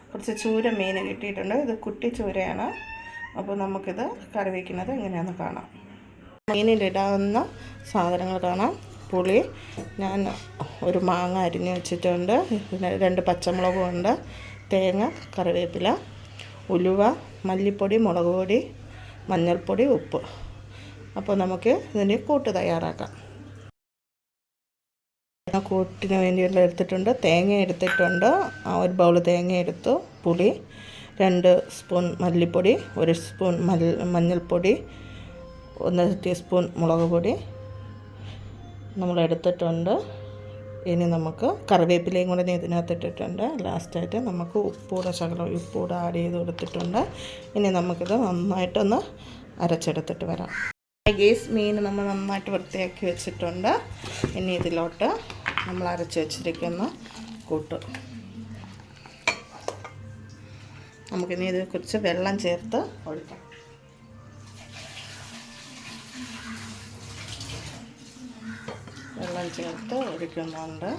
കുറച്ച് ചൂര മീൻ കിട്ടിയിട്ടുണ്ട്. ഇത് കുട്ടി ചൂരയാണ്. അപ്പോൾ നമുക്കിത് കറി വയ്ക്കുന്നത് എങ്ങനെയാണെന്ന് കാണാം. മീനിലിടാവുന്ന സാധനങ്ങൾ കാണാം. പുളി, ഞാൻ ഒരു മാങ്ങ അരിഞ്ഞ് വെച്ചിട്ടുണ്ട്. പിന്നെ 2 പച്ചമുളകും ഉണ്ട്. തേങ്ങ, കറിവേപ്പില, ഉലുവ, മല്ലിപ്പൊടി, മുളക് പൊടി, മഞ്ഞൾപ്പൊടി, ഉപ്പ്. അപ്പോൾ നമുക്ക് ഇതിൻ്റെ കൂട്ട് തയ്യാറാക്കാം. കൂട്ടിന് വേണ്ടിയുള്ള എടുത്തിട്ടുണ്ട്. തേങ്ങ എടുത്തിട്ടുണ്ട്. ഒരു ബൗൾ തേങ്ങ എടുത്തു. പുളി, 2 സ്പൂൺ മല്ലിപ്പൊടി, 1 സ്പൂൺ മഞ്ഞൾപ്പൊടി, 1 ടീസ്പൂൺ മുളക് പൊടി നമ്മൾ എടുത്തിട്ടുണ്ട്. ഇനി നമുക്ക് കറിവേപ്പിലയും കൂടെ ഇതിനകത്ത് ഇട്ടിട്ടുണ്ട്. ലാസ്റ്റായിട്ട് നമുക്ക് ശകലം ഉപ്പൂടെ ആഡ് ചെയ്ത് കൊടുത്തിട്ടുണ്ട്. ഇനി നമുക്കിത് നന്നായിട്ടൊന്ന് അരച്ചെടുത്തിട്ട് വരാം. ഗേസ് മീൻ നമ്മൾ നന്നായിട്ട് വൃത്തിയാക്കി വെച്ചിട്ടുണ്ട്. ഇനി ഇതിലോട്ട് നമ്മൾ അരച്ച് വെച്ചിരിക്കുന്ന കൂട്ട് നമുക്കിനി ഇത് കുറച്ച് വെള്ളം ചേർത്ത് ഒഴിക്കാം. വെള്ളം ചേർത്ത് ഒഴിക്കുന്നുണ്ട്.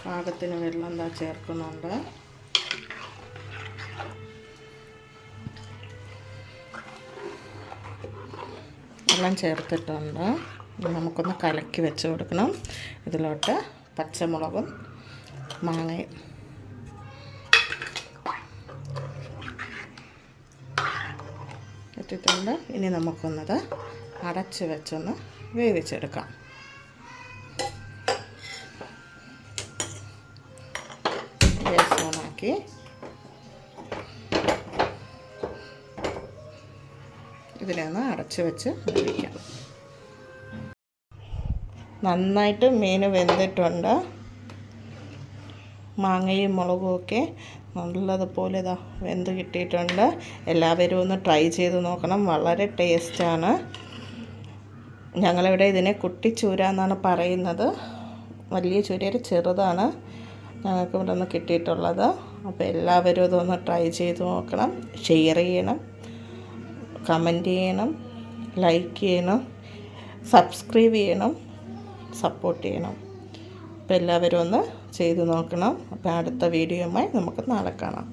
പാകത്തിന് വെള്ളം ചേർക്കുന്നുണ്ട്. വെള്ളം ചേർത്തിട്ടുണ്ട്. നമുക്കൊന്ന് കലക്കി വെച്ച് കൊടുക്കണം. ഇതിലോട്ട് പച്ചമുളകും മാങ്ങയും ഇട്ടിട്ടുണ്ട്. ഇനി നമുക്കൊന്നത് അടച്ച് വെച്ചൊന്ന് വേവിച്ചെടുക്കാം. ഗ്യാസ് ഓണാക്കി ഇതിലൊന്ന് അടച്ച് വെച്ച് വേവിക്കാം. നന്നായിട്ട് മീൻ വെന്തിട്ടുണ്ട്. മാങ്ങയും മുളകും ഒക്കെ നല്ലതുപോലെ വെന്ത് കിട്ടിയിട്ടുണ്ട്. എല്ലാവരും ഒന്ന് ട്രൈ ചെയ്ത് നോക്കണം. വളരെ ടേസ്റ്റാണ്. ഞങ്ങളിവിടെ ഇതിനെ കുട്ടിച്ചൂര എന്നാണ് പറയുന്നത്. വലിയ ചൂരയിൽ ചെറുതാണ് ഞങ്ങൾക്ക് ഇവിടെ നിന്ന് കിട്ടിയിട്ടുള്ളത്. അപ്പോൾ എല്ലാവരും ഇതൊന്ന് ട്രൈ ചെയ്ത് നോക്കണം. ഷെയർ ചെയ്യണം, കമൻറ്റ് ചെയ്യണം, ലൈക്ക് ചെയ്യണം, സബ്സ്ക്രൈബ് ചെയ്യണം, സപ്പോർട്ട് ചെയ്യണം. അപ്പോൾ എല്ലാവരും ഒന്ന് ചെയ്ത് നോക്കണം. അപ്പോൾ അടുത്ത വീഡിയോയുമായി നമുക്ക് നാളെ കാണാം.